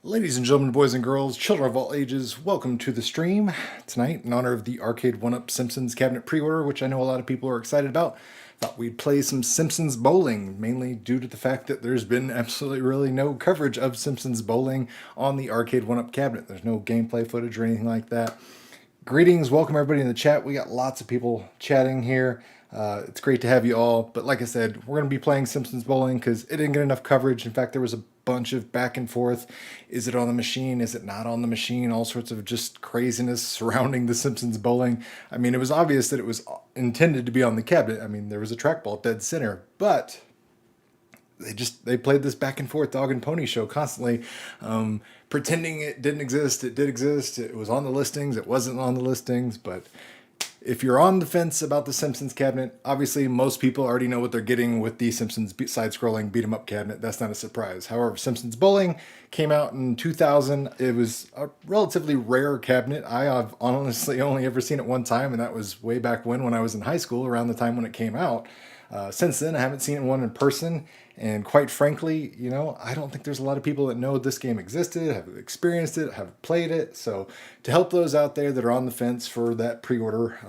Ladies and gentlemen, boys and girls, children of all ages, welcome to the stream. Tonight, in honor of the Arcade1Up Simpsons cabinet pre-order, which I know a lot of people are excited about, thought we'd play some Simpsons Bowling, mainly due to the fact that there's been absolutely really no coverage of Simpsons Bowling on the Arcade1Up cabinet. There's no gameplay footage or anything like that. Greetings, welcome everybody in the chat. We got lots of people chatting here. It's great to have you all, but like I said, we're going to be playing Simpsons Bowling because it didn't get enough coverage. In fact, there was a bunch of back and forth. Is it on the machine? Is it not on the machine? All sorts of just craziness surrounding the Simpsons Bowling. I mean, it was obvious that it was intended to be on the cabinet. I mean, there was a trackball dead center, but they played this back and forth dog and pony show constantly, pretending it didn't exist. It did exist. It was on the listings. It wasn't on the listings. But if you're on the fence about the Simpsons cabinet, obviously most people already know what they're getting with the Simpsons side-scrolling beat-em-up cabinet. That's not a surprise. However, Simpsons Bowling came out in 2000. It was a relatively rare cabinet. I have honestly only ever seen it one time, and that was way back when I was in high school, around the time when it came out. Since then, I haven't seen one in person, and quite frankly, I don't think there's a lot of people that know this game existed, have experienced it, have played it. So to help those out there that are on the fence for that pre-order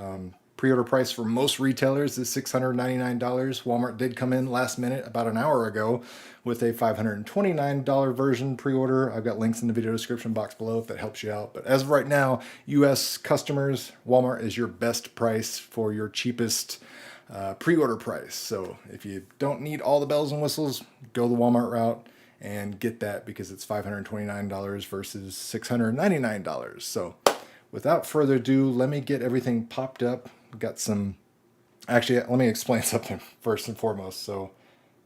price for most retailers is $699. Walmart did come in last minute about an hour ago with a $529 version pre-order. I've got links in the video description box below if that helps you out. But as of right now, US customers, Walmart is your best price for your cheapest pre-order price. So if you don't need all the bells and whistles, go the Walmart route and get that because it's $529 versus $699. So without further ado, let me get everything popped up. Actually, let me explain something first and foremost. So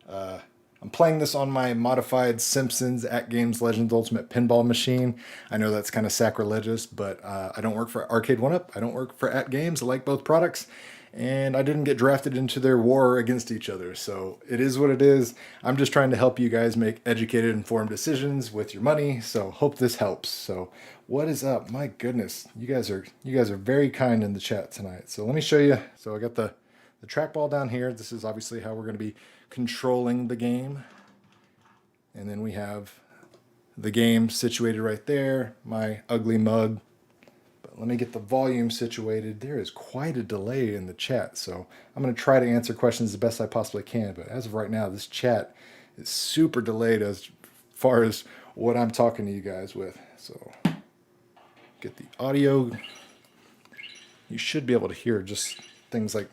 I'm playing this on my modified Simpsons At Games Legends Ultimate Pinball Machine. I know that's kind of sacrilegious, but I don't work for Arcade1Up. I don't work for At Games. I like both products. And I didn't get drafted into their war against each other. So it is what it is. I'm just trying to help you guys make educated, informed decisions with your money. So hope this helps. So what is up? My goodness, you guys are very kind in the chat tonight. So let me show you. So I got the trackball down here. This is obviously how we're going to be controlling the game. And then we have the game situated right there. My ugly mug. Let me get the volume situated. There is quite a delay in the chat, so I'm going to try to answer questions the best I possibly can. But as of right now, this chat is super delayed as far as what I'm talking to you guys with. So get the audio. You should be able to hear just things like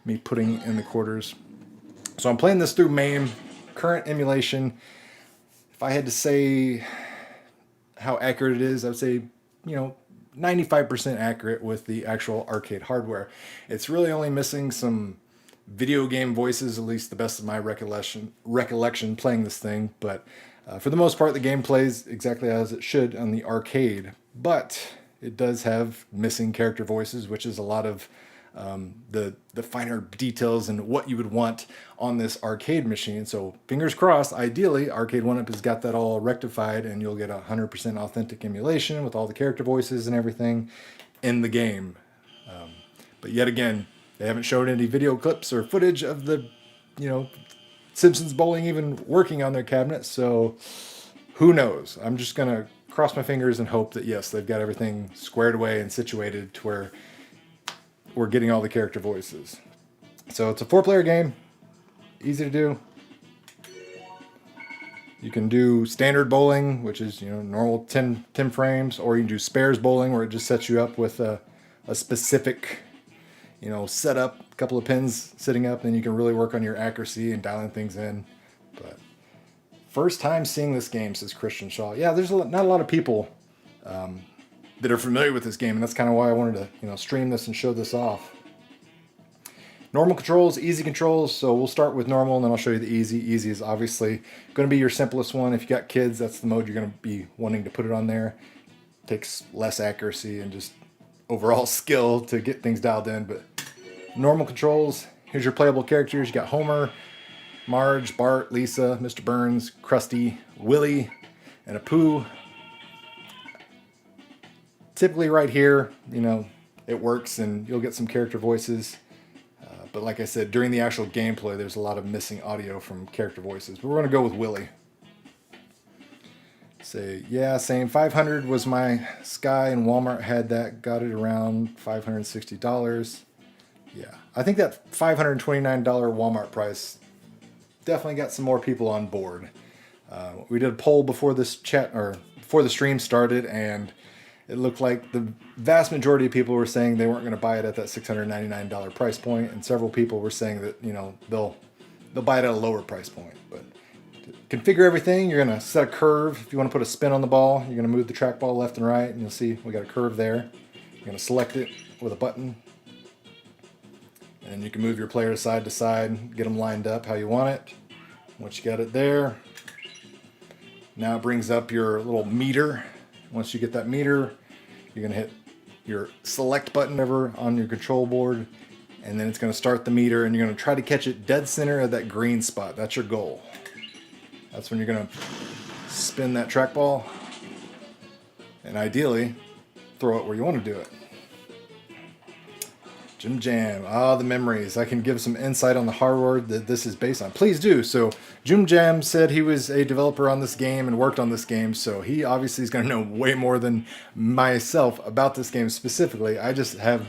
me putting in the quarters. So I'm playing this through MAME, current emulation. If I had to say how accurate it is, I would say, 95% accurate with the actual arcade hardware. It's really only missing some video game voices, at least the best of my recollection playing this thing. But for the most part, the game plays exactly as it should on the arcade. But it does have missing character voices, which is a lot of the finer details and what you would want on this arcade machine. So fingers crossed, ideally, Arcade1Up has got that all rectified and you'll get 100% authentic emulation with all the character voices and everything in the game. But yet again, they haven't showed any video clips or footage of the, Simpsons Bowling even working on their cabinet. So who knows? I'm just going to cross my fingers and hope that, yes, they've got everything squared away and situated to where we're getting all the character voices. So it's a 4-player game, easy to do. You can do standard bowling, which is normal 10 frames, or you can do spares bowling, where it just sets you up with a specific setup, a couple of pins sitting up, and you can really work on your accuracy and dialing things in. But first time seeing this game, says Christian Shaw. Yeah, there's not a lot of people that are familiar with this game, and that's kind of why I wanted to stream this and show this off. Normal controls, easy controls, so we'll start with normal and then I'll show you the easy. Easy is obviously going to be your simplest one. If you got kids, that's the mode you're going to be wanting to put it on there. Takes less accuracy and just overall skill to get things dialed in, but normal controls. Here's your playable characters. You got Homer, Marge, Bart, Lisa, Mr. Burns, Krusty, Willie, and Apu. Typically right here, it works and you'll get some character voices. But like I said, during the actual gameplay, there's a lot of missing audio from character voices. But we're going to go with Willie. Say, yeah, same. 500 was my Sky, and Walmart had that. Got it around $560. Yeah, I think that $529 Walmart price definitely got some more people on board. We did a poll before this chat or before the stream started, and it looked like the vast majority of people were saying they weren't going to buy it at that $699 price point, and several people were saying that they'll buy it at a lower price point. But to configure everything, you're going to set a curve. If you want to put a spin on the ball, you're going to move the trackball left and right, and you'll see we got a curve there. You're going to select it with a button, and you can move your players side to side, get them lined up how you want it. Once you got it there, now it brings up your little meter. Once you get that meter, you're going to hit your select button ever on your control board, and then it's going to start the meter, and you're going to try to catch it dead center of that green spot. That's your goal. That's when you're going to spin that trackball, and ideally throw it where you want to do it. Jim Jam, the memories. I can give some insight on the hardware that this is based on. Please do. So Jim Jam said he was a developer on this game and worked on this game, so he obviously is going to know way more than myself about this game specifically. I just have,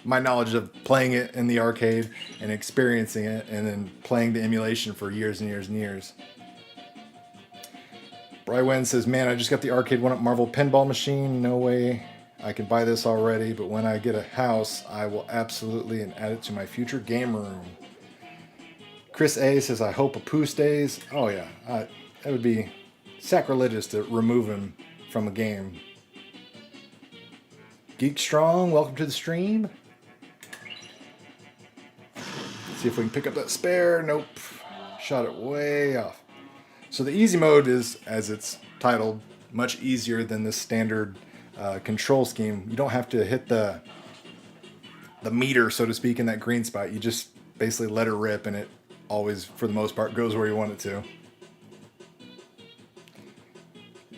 my knowledge of playing it in the arcade and experiencing it, and then playing the emulation for years and years and years. Brywen says, man, I just got the Arcade1Up Marvel pinball machine. No way I can buy this already, but when I get a house, I will absolutely and add it to my future game room. Chris A says, I hope Apu stays. Oh yeah, that would be sacrilegious to remove him from a game. Geek Strong, welcome to the stream. See if we can pick up that spare. Nope, shot it way off. So the easy mode is, as it's titled, much easier than the standard control scheme. You don't have to hit the meter, so to speak, in that green spot. You just basically let it rip, and it always, for the most part, goes where you want it to.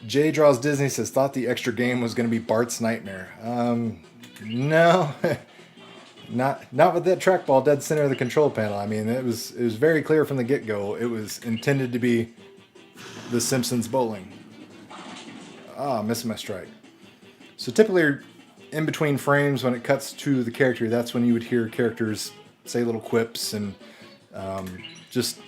Jay Draws Disney says, thought the extra game was going to be Bart's Nightmare. No, not with that trackball dead center of the control panel. I mean, it was very clear from the get-go. It was intended to be the Simpsons Bowling. Missing my strike. So typically, in between frames, when it cuts to the character, that's when you would hear characters say little quips, and just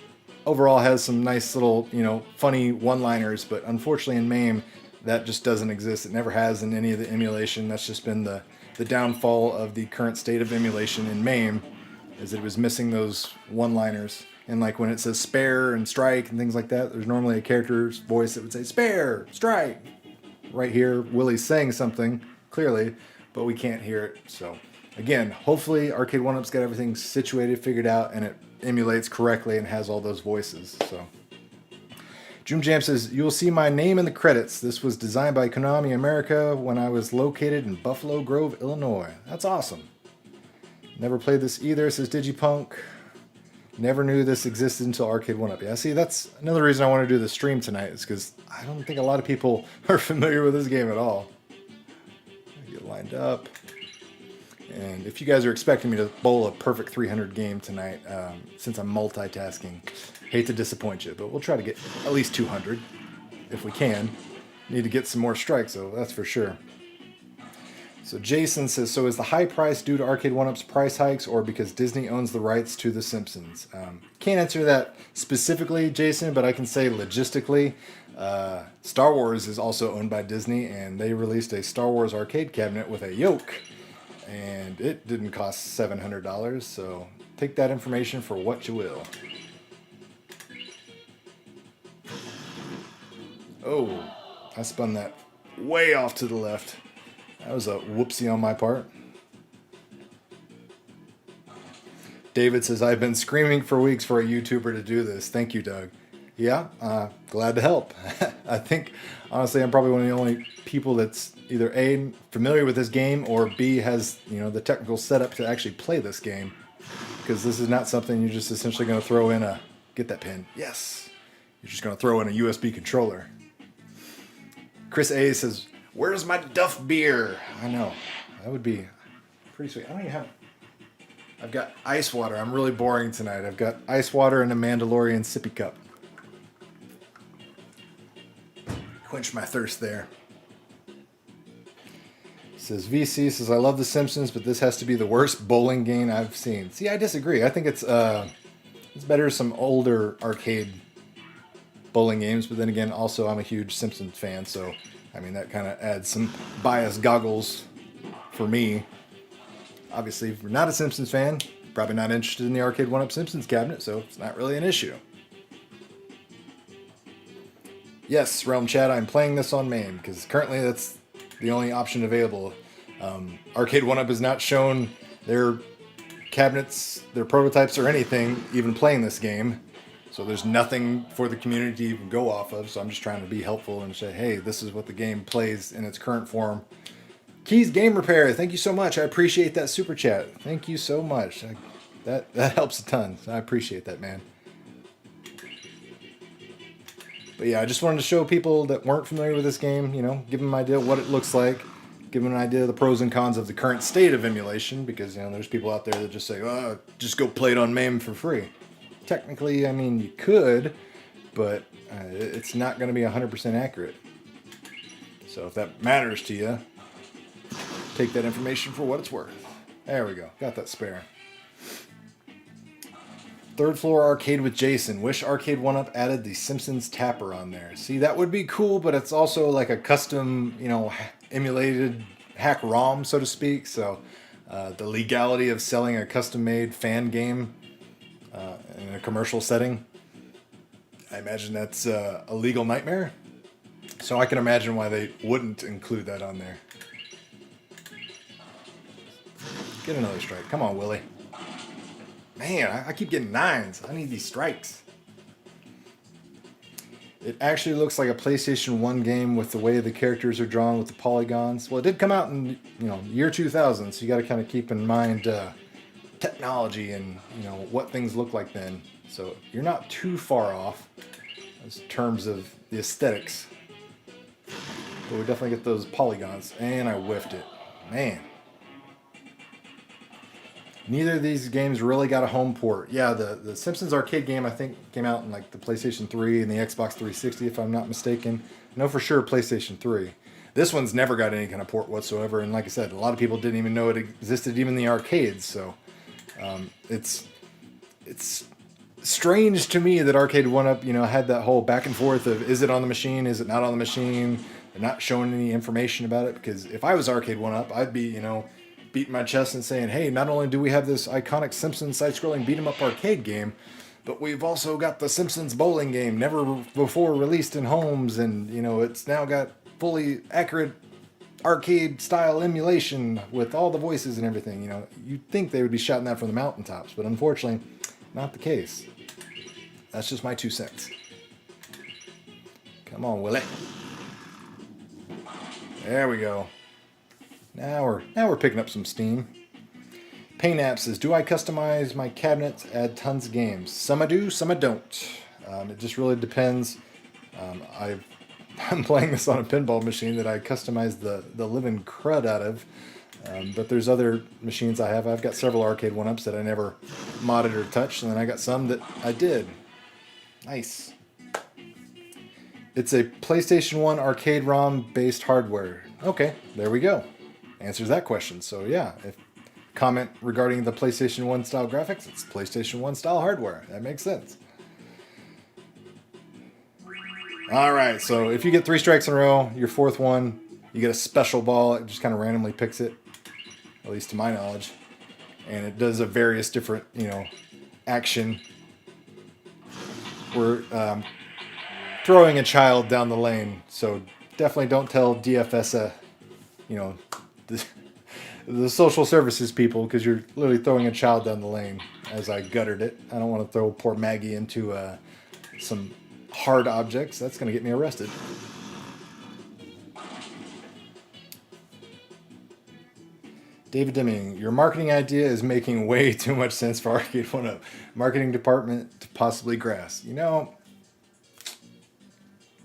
overall has some nice little, funny one-liners. But unfortunately in MAME, that just doesn't exist. It never has in any of the emulation. That's just been the downfall of the current state of emulation in MAME, is it was missing those one-liners. And like when it says spare and strike and things like that, there's normally a character's voice that would say spare, strike. Right here, Willie's saying something clearly, but we can't hear it. So again, hopefully Arcade1Up's got everything situated, figured out, and it emulates correctly and has all those voices. So Jim Jam says, you will see my name in the credits. This was designed by Konami America when I was located in Buffalo Grove, Illinois. That's awesome. Never played this either, says Digipunk. Never knew this existed until Arcade1Up. Yeah, see, that's another reason I want to do the stream tonight, is because I don't think a lot of people are familiar with this game at all. Get lined up. And if you guys are expecting me to bowl a perfect 300 game tonight, since I'm multitasking, hate to disappoint you, but we'll try to get at least 200 if we can. Need to get some more strikes, though, that's for sure. So Jason says, so is the high price due to Arcade1Up's price hikes, or because Disney owns the rights to The Simpsons? Can't answer that specifically, Jason, but I can say logistically, Star Wars is also owned by Disney, and they released a Star Wars arcade cabinet with a yoke, and it didn't cost $700, so take that information for what you will. Oh, I spun that way off to the left. That was a whoopsie on my part. David says, I've been screaming for weeks for a YouTuber to do this. Thank you, Doug. Yeah, glad to help. I think, honestly, I'm probably one of the only people that's either A, familiar with this game, or B, has the technical setup to actually play this game. Because this is not something you're just essentially going to throw in a... Get that pin. Yes. You're just going to throw in a USB controller. Chris A says, where's my Duff beer? I know. That would be pretty sweet. I don't even have... I've got ice water. I'm really boring tonight. I've got ice water and a Mandalorian sippy cup. Quench my thirst there. Says VC says, I love The Simpsons, but this has to be the worst bowling game I've seen. See, I disagree. I think it's better some older arcade bowling games, but then again, also I'm a huge Simpsons fan, so I mean that kind of adds some bias goggles for me. Obviously, if you're not a Simpsons fan, probably not interested in the Arcade1Up Simpsons cabinet, so it's not really an issue. Yes, Realm Chat, I'm playing this on MAME, because currently that's the only option available. Arcade1Up has not shown their cabinets, their prototypes, or anything even playing this game. So there's nothing for the community to go off of. So I'm just trying to be helpful and say, hey, this is what the game plays in its current form. Keys Game Repair, thank you so much. I appreciate that super chat. Thank you so much. That helps a ton. I appreciate that, man. But yeah, I just wanted to show people that weren't familiar with this game, you know, give them an idea of what it looks like, give them an idea of the pros and cons of the current state of emulation, because, you know, there's people out there that just say, oh, just go play it on MAME for free. Technically, I mean, you could, but it's not going to be 100% accurate. So if that matters to you, take that information for what it's worth. There we go. Got that spare. Third floor arcade with Jason. Wish Arcade1Up added the Simpsons tapper on there. See, that would be cool, but it's also like a custom, you know, emulated hack ROM, so to speak. So the legality of selling a custom-made fan game in a commercial setting, I imagine that's a legal nightmare. So I can imagine why they wouldn't include that on there. Get another strike. Come on, Willie. Man, I keep getting 9s. I need these strikes. It actually looks like a PlayStation 1 game with the way the characters are drawn with the polygons. Well, it did come out in, you know, year 2000, so you got to kind of keep in mind technology and, you know, what things look like then. So you're not too far off in terms of the aesthetics. But we definitely get those polygons. And I whiffed it. Man. Neither of these games really got a home port. Yeah, the Simpsons arcade game, I think, came out in like the PlayStation 3 and the Xbox 360, if I'm not mistaken. I know for sure PlayStation 3. This one's never got any kind of port whatsoever, and like I said, a lot of people didn't even know it existed even in the arcades, so it's strange to me that Arcade1Up, you know, had that whole back and forth of, is it on the machine, is it not on the machine? They're not showing any information about it, because if I was Arcade1Up, I'd be, you know, beating my chest and saying, hey, not only do we have this iconic Simpsons side-scrolling beat-em-up arcade game, but we've also got the Simpsons Bowling game, never before released in homes, and, you know, it's now got fully accurate arcade-style emulation with all the voices and everything. You know, you'd think they would be shouting that from the mountaintops, but unfortunately, not the case. That's just my 2 cents. Come on, Willie. There we go. Now we're picking up some steam. Pain App says, do I customize my cabinets, add tons of games? Some I do, some I don't. It just really depends. I'm playing this on a pinball machine that I customized the living crud out of. But there's other machines I have. I've got several Arcade1Ups that I never modded or touched, and then I got some that I did. Nice. It's a PlayStation 1 arcade ROM based hardware. Okay, there we go. Answers that question. So yeah, if comment regarding the PlayStation 1 style graphics, it's PlayStation 1 style hardware. That makes sense. Alright, so if you get 3 strikes in a row, your 4th one, you get a special ball. It just kind of randomly picks it, at least to my knowledge. And it does a various different, you know, action. We're throwing a child down the lane, so definitely don't tell DFS, you know, the social services people, because you're literally throwing a child down the lane as I guttered it. I don't want to throw poor Maggie into some hard objects. That's going to get me arrested. David Deming, your marketing idea is making way too much sense for Arcade1Up. Marketing department to possibly grasp. You know,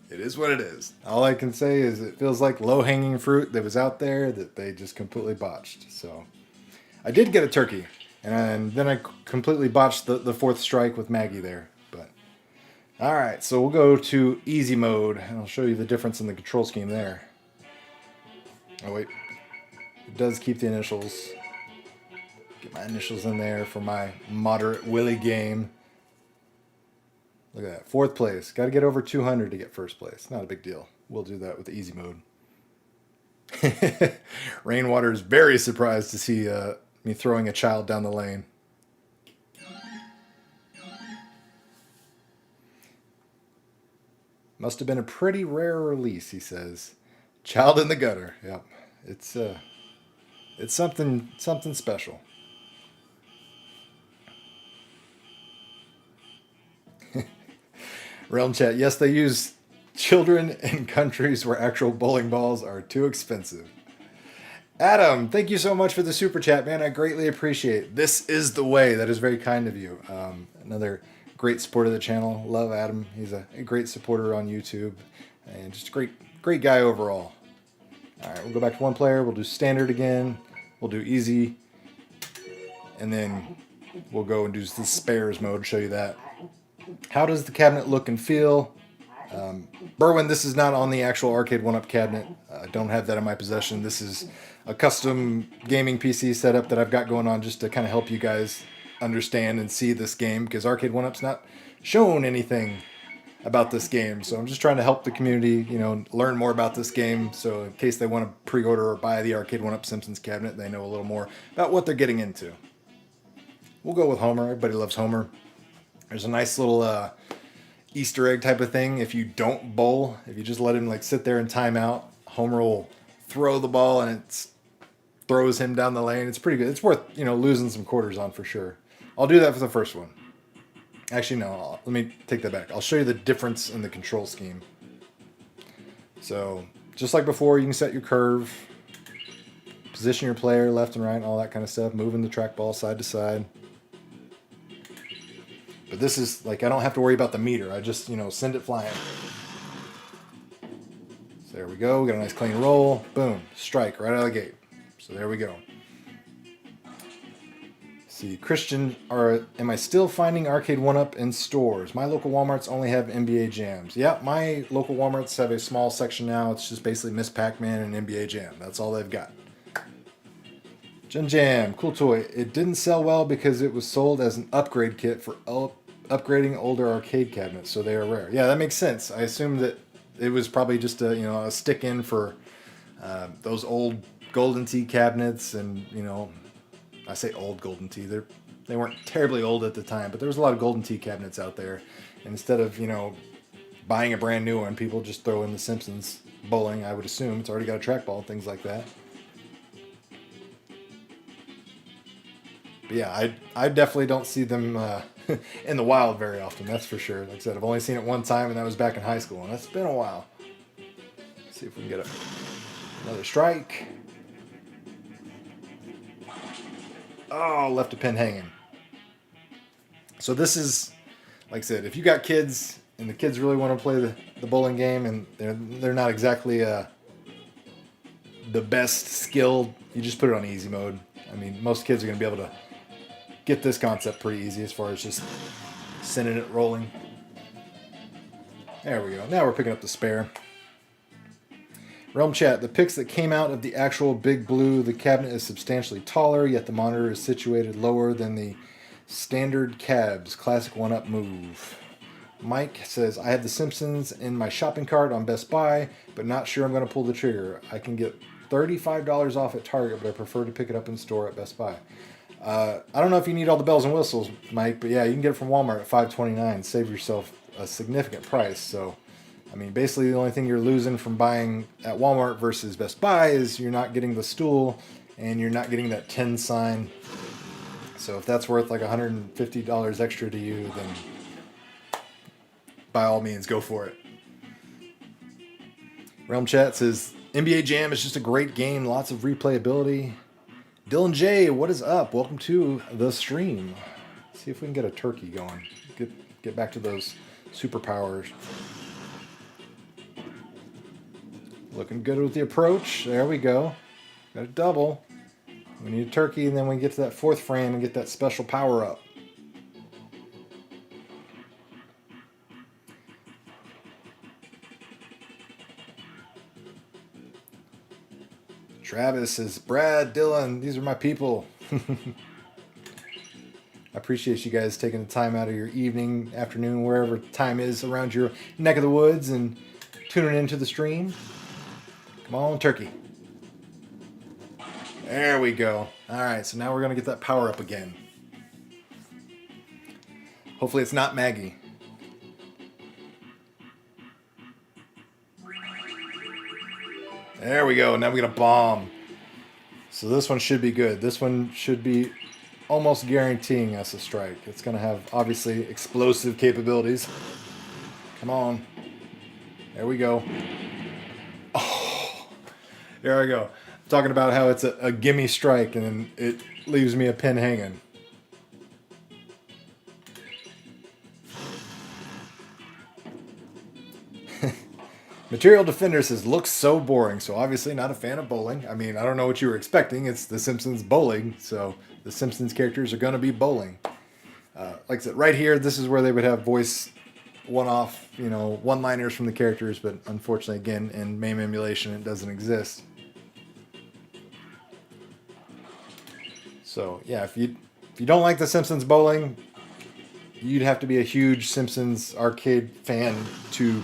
it is what it is. All I can say is it feels like low-hanging fruit that was out there that they just completely botched. So I did get a turkey, and then I completely botched the 4th strike with Maggie there. But All right, so we'll go to easy mode, and I'll show you the difference in the control scheme there. Oh wait, it does keep the initials. Get my initials in there for my moderate Willy game. Look at that, 4th place. Got to get over 200 to get 1st place. Not a big deal. We'll do that with the easy mode. Rainwater is very surprised to see me throwing a child down the lane. Must have been a pretty rare release, he says. Child in the gutter. Yep. It's something special. Realm chat. Yes, they use children in countries where actual bowling balls are too expensive. Adam, thank you so much for the super chat, man. I greatly appreciate it. This is the way. That is very kind of you. Another great supporter of the channel. Love Adam. He's a great supporter on YouTube and just a great guy overall. All right, we'll go back to 1 player. We'll do standard again. We'll do easy. And then we'll go and do the spares mode, show you that. How does the cabinet look and feel? Berwin, this is not on the actual Arcade1Up cabinet. I don't have that in my possession. This is a custom gaming PC setup that I've got going on just to kind of help you guys understand and see this game, because Arcade1Up's not shown anything about this game. So I'm just trying to help the community, you know, learn more about this game. So in case they want to pre-order or buy the Arcade1Up Simpsons cabinet, they know a little more about what they're getting into. We'll go with Homer. Everybody loves Homer. There's a nice little Easter egg type of thing. If you don't bowl, if you just let him like sit there and time out, Homer will throw the ball and it throws him down the lane. It's pretty good. It's worth, you know, losing some quarters on for sure. I'll do that for the first one. Actually, no, let me take that back. I'll show you the difference in the control scheme. So just like before, you can set your curve, position your player left and right, all that kind of stuff, moving the trackball side to side. But this is like, I don't have to worry about the meter. I just, you know, send it flying. So there we go. We got a nice clean roll. Boom. Strike right out of the gate. So there we go. See, Christian, am I still finding Arcade1Up in stores? My local Walmarts only have NBA Jams. Yeah, my local Walmarts have a small section now. It's just basically Miss Pac-Man and NBA Jam. That's all they've got. Jim Jam, COOLTOY. It didn't sell well because it was sold as an upgrade kit for upgrading older arcade cabinets, so they are rare. Yeah, that makes sense. I assume that it was probably just a, you know, a stick-in for those old Golden Tee cabinets, and, you know, I say old Golden Tee. They weren't terribly old at the time, but there was a lot of Golden Tee cabinets out there. And instead of, you know, buying a brand new one, people just throw in the Simpsons Bowling. I would assume it's already got a trackball, things like that. But yeah, I definitely don't see them in the wild very often, that's for sure. Like I said, I've only seen it one time, and that was back in high school, and that's been a while. Let's see if we can get another strike. Oh, left a pin hanging. So this is, like I said, if you got kids and the kids really want to play the bowling game and they're not exactly the best skilled, you just put it on easy mode. I mean, most kids are going to be able to get this concept pretty easy as far as just sending it rolling. There we go. Now we're picking up the spare. Realm chat, the pics that came out of the actual Big Blue, the cabinet is substantially taller, yet the monitor is situated lower than the standard cabs. Classic 1-up move. Mike says, I have the Simpsons in my shopping cart on Best Buy, but not sure I'm going to pull the trigger. I can get $35 off at Target, but I prefer to pick it up in store at Best Buy. I don't know if you need all the bells and whistles, Mike, but yeah, you can get it from Walmart at $5.29. Save yourself a significant price. So, I mean, basically the only thing you're losing from buying at Walmart versus Best Buy is you're not getting the stool and you're not getting that 10 sign. So if that's worth like $150 extra to you, then by all means, go for it. Realm Chat says, NBA Jam is just a great game. Lots of replayability. Dylan J, what is up? Welcome to the stream. Let's see if we can get a turkey going. Get back to those superpowers. Looking good with the approach. There we go. Got a double. We need a turkey, and then we get to that fourth frame and get that special power up. Travis says, Brad, Dylan, these are my people. I appreciate you guys taking the time out of your evening, afternoon, wherever time is around your neck of the woods and tuning into the stream. Come on, turkey. There we go. All right, so now we're going to get that power up again. Hopefully it's not Maggie. There we go. Now we got a bomb. So this one should be good. This one should be almost guaranteeing us a strike. It's going to have, obviously, explosive capabilities. Come on. There we go. Oh, there we go. I'm talking about how it's a gimme strike and then it leaves me a pin hanging. Material Defender says, looks so boring. So obviously not a fan of bowling. I mean, I don't know what you were expecting. It's the Simpsons Bowling. So the Simpsons characters are going to be bowling. Like I said, right here, this is where they would have voice one-off, you know, one-liners from the characters. But unfortunately, again, in MAME emulation, it doesn't exist. So yeah, if you don't like the Simpsons Bowling, you'd have to be a huge Simpsons arcade fan to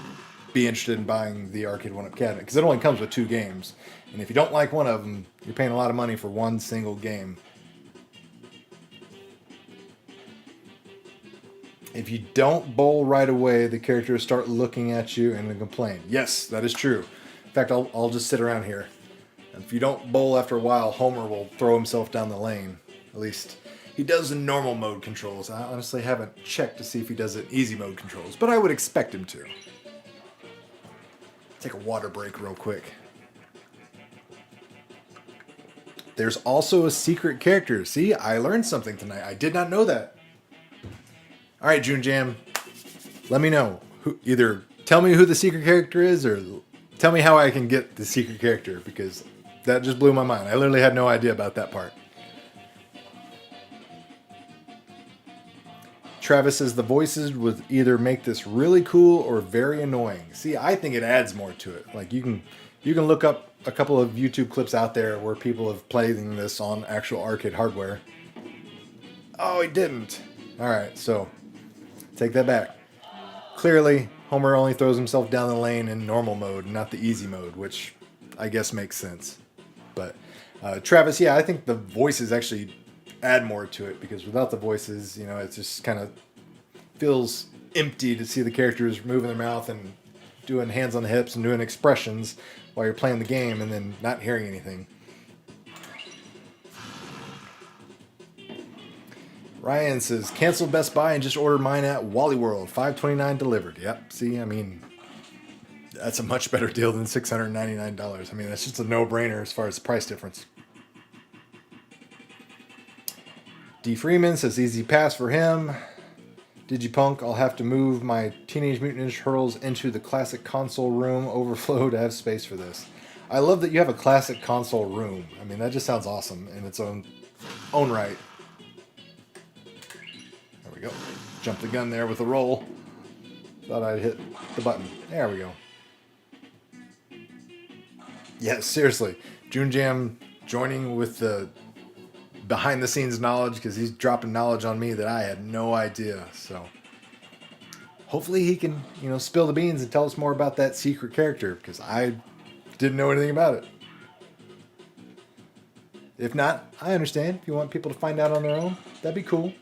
be interested in buying the Arcade1Up cabinet, because it only comes with 2 games, and if you don't like one of them, you're paying a lot of money for one single game. If you don't bowl right away, the characters start looking at you and then complain. Yes, that is true. In fact, I'll just sit around here. And if you don't bowl after a while, Homer will throw himself down the lane. At least he does in normal mode controls. I honestly haven't checked to see if he does it in easy mode controls, but I would expect him to. Take a water break real quick. There's also a secret character. See, I learned something tonight. I did not know that. All right, June Jam, let me know. Either tell me who the secret character is or tell me how I can get the secret character, because that just blew my mind. I literally had no idea about that part. Travis says the voices would either make this really cool or very annoying. See, I think it adds more to it. Like you can look up a couple of YouTube clips out there where people have played this on actual arcade hardware. Oh, he didn't. All right, so take that back. Clearly, Homer only throws himself down the lane in normal mode, not the easy mode, which I guess makes sense. But Travis, yeah, I think the voices actually add more to it, because without the voices, you know, it just kind of feels empty to see the characters moving their mouth and doing hands on the hips and doing expressions while you're playing the game and then not hearing anything. Ryan says, cancel Best Buy and just order mine at Wally World, $5.29 delivered. Yep, see, I mean, that's a much better deal than $699. I mean, that's just a no-brainer as far as the price difference. D. Freeman says, easy pass for him. Digipunk, I'll have to move my Teenage Mutant Ninja Turtles into the classic console room overflow to have space for this. I love that you have a classic console room. I mean, that just sounds awesome in its own right. There we go. Jump the gun there with a roll. Thought I'd hit the button. There we go. Yeah, seriously. June Jam joining with the behind the scenes knowledge, because he's dropping knowledge on me that I had no idea. So hopefully he can, you know, spill the beans and tell us more about that secret character, because I didn't know anything about it. If not, I understand. If you want people to find out on their own, that'd be cool.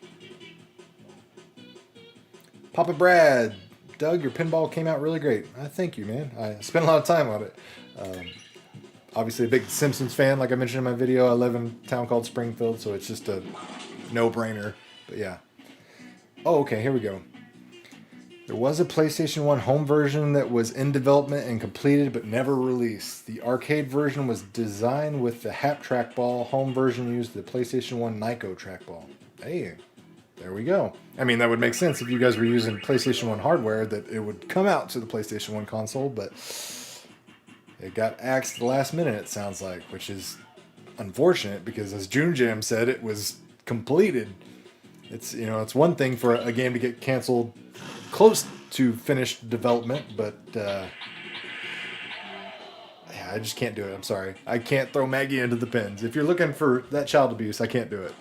Papa Brad, Doug, your pinball came out really great. Thank you, man. I spent a lot of time on it. Obviously a big Simpsons fan, like I mentioned in my video. I live in a town called Springfield, so it's just a no-brainer. But yeah. Oh, okay, here we go. There was a PlayStation 1 home version that was in development and completed but never released. The arcade version was designed with the HAP trackball. Home version used the PlayStation 1 Nyko trackball. Hey, there we go. I mean, that would make sense if you guys were using PlayStation 1 hardware, that it would come out to the PlayStation 1 console, but it got axed at the last minute, it sounds like, which is unfortunate, because as June Jam said, it was completed. It's, you know, it's one thing for a game to get canceled close to finished development, but yeah, I just can't do it. I'm sorry. I can't throw Maggie into the pins. If you're looking for that child abuse, I can't do it.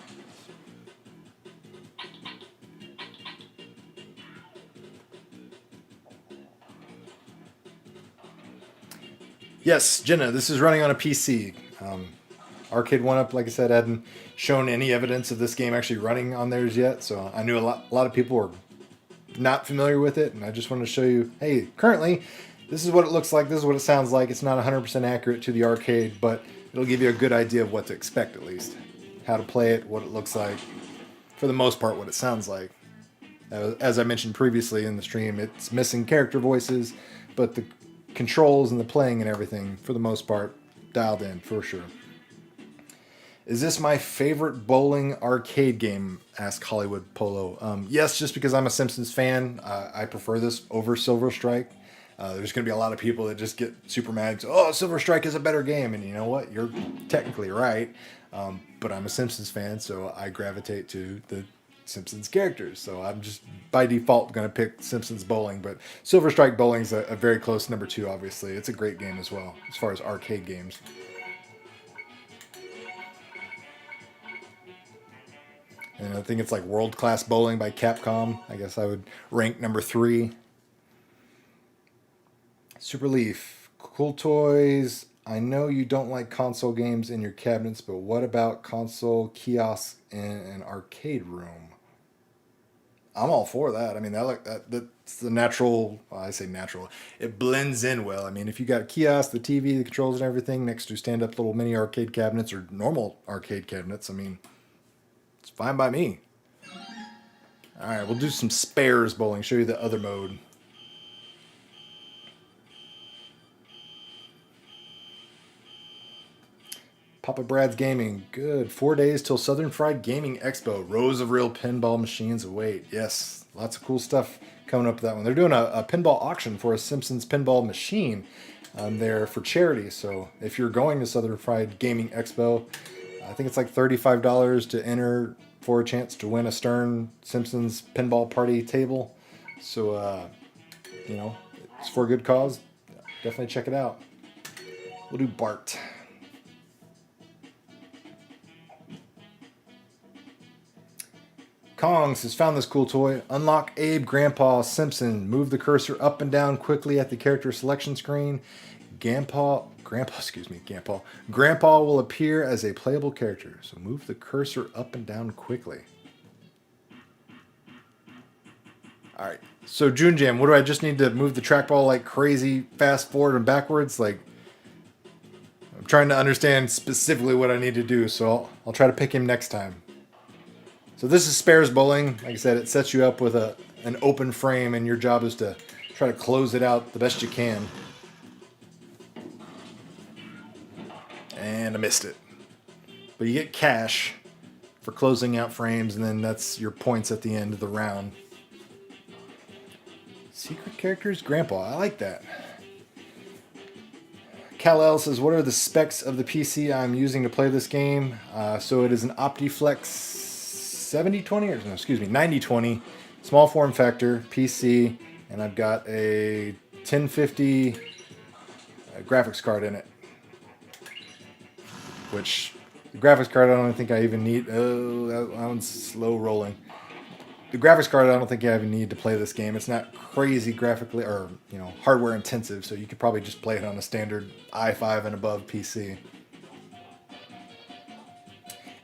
Yes, Jenna, this is running on a PC. Arcade1Up, like I said, hadn't shown any evidence of this game actually running on theirs yet, so I knew a lot of people were not familiar with it, and I just wanted to show you, hey, currently, this is what it looks like, this is what it sounds like. It's not 100% accurate to the arcade, but it'll give you a good idea of what to expect, at least. How to play it, what it looks like, for the most part, what it sounds like. As I mentioned previously in the stream, it's missing character voices, but the controls and the playing and everything, for the most part, dialed in, for sure. Is this my favorite bowling arcade game? Asked Hollywood Polo. Yes, just because I'm a Simpsons fan, I prefer this over Silver Strike. There's going to be a lot of people that just get super mad and say, oh, Silver Strike is a better game. And you know what? You're technically right. But I'm a Simpsons fan, so I gravitate to the Simpsons characters. So I'm just, by default, going to pick Simpsons Bowling. But Silver Strike Bowling is a very close number 2, obviously. It's a great game as well, as far as arcade games. And I think it's like World Class Bowling by Capcom. I guess I would rank number 3. Super Leaf. Cool Toys. I know you don't like console games in your cabinets, but what about console kiosks in an arcade room? I'm all for that. I mean, that's the natural, well, I say natural. It blends in well. I mean, if you got a kiosk, the TV, the controls and everything next to stand-up little mini arcade cabinets or normal arcade cabinets, I mean, it's fine by me. All right, we'll do some spares bowling. Show you the other mode. Papa Brad's Gaming. Good. 4 days till Southern Fried Gaming Expo. Rows of real pinball machines await. Yes, lots of cool stuff coming up with that one. They're doing a pinball auction for a Simpsons pinball machine there for charity. So if you're going to Southern Fried Gaming Expo, I think it's like $35 to enter for a chance to win a Stern Simpsons pinball party table. So, you know, it's for a good cause. Definitely check it out. We'll do Bart. Kongs has found this cool toy. Unlock Abe Grandpa Simpson. Move the cursor up and down quickly at the character selection screen. Grandpa will appear as a playable character. So move the cursor up and down quickly. All right. So June Jam, what do I just need to move the trackball like crazy, fast forward and backwards? Like, I'm trying to understand specifically what I need to do. So I'll try to pick him next time. So this is spares bowling. Like I said, it sets you up with an open frame, and your job is to try to close it out the best you can. And I missed it. But you get cash for closing out frames, and then that's your points at the end of the round. Secret characters? Grandpa. I like that. Kal-El says, what are the specs of the PC I'm using to play this game? So it is an OptiFlex 9020, small form factor, PC, and I've got a 1050 graphics card in it. Which, the graphics card I don't think I even need. Oh, that one's slow rolling. The graphics card I don't think I even need to play this game. It's not crazy graphically, or, you know, hardware intensive, so you could probably just play it on a standard i5 and above PC.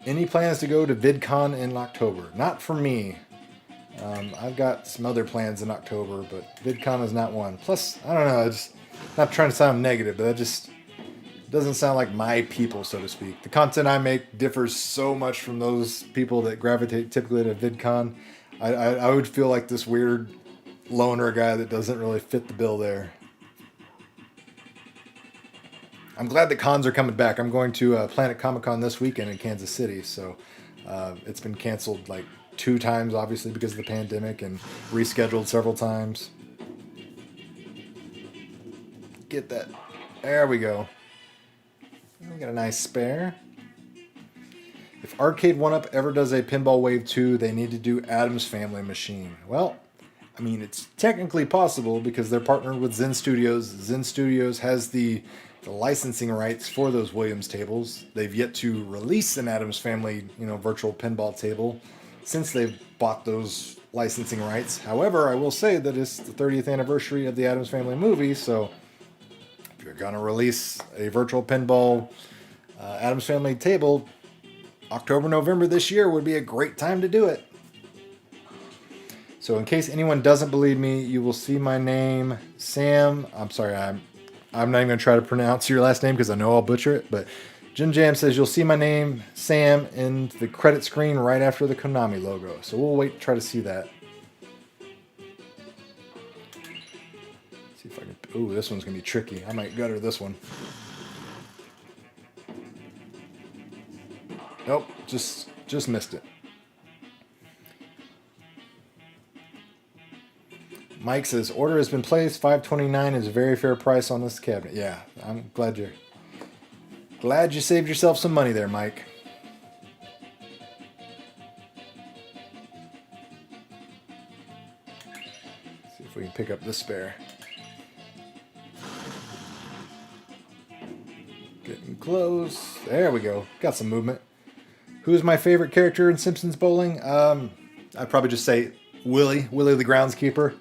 Any plans to go to VidCon in October? Not for me. I've got some other plans in October, but VidCon is not one. Plus, I don't know, just not trying to sound negative, but that just doesn't sound like my people, so to speak. The content I make differs so much from those people that gravitate typically to VidCon. I would feel like this weird loner guy that doesn't really fit the bill there. I'm glad that cons are coming back. I'm going to Planet Comic Con this weekend in Kansas City, so it's been canceled like 2 times, obviously, because of the pandemic, and rescheduled several times. Get that. There we go. We got a nice spare. If Arcade1Up ever does a Pinball Wave 2, they need to do Addams Family Machine. Well, I mean, it's technically possible because they're partnered with Zen Studios. Zen Studios has the the licensing rights for those Williams tables. They've yet to release an Addams Family, virtual pinball table since they've bought those licensing rights. However, I will say that it's the 30th anniversary of the Addams Family movie, so if you're going to release a virtual pinball Addams Family table, October, November this year would be a great time to do it. So in case anyone doesn't believe me, you will see my name, Sam. I'm sorry, I'm not even going to try to pronounce your last name because I know I'll butcher it. But Jim Jam says you'll see my name, Sam, in the credit screen right after the Konami logo. So we'll wait to try to see that. See if I can. Ooh, this one's going to be tricky. I might gutter this one. Nope, just missed it. Mike says, order has been placed. $5.29 is a very fair price on this cabinet. Yeah, I'm glad you saved yourself some money there, Mike. See if we can pick up this spare. Getting close. There we go. Got some movement. Who's my favorite character in Simpsons Bowling? I'd probably just say Willie the groundskeeper.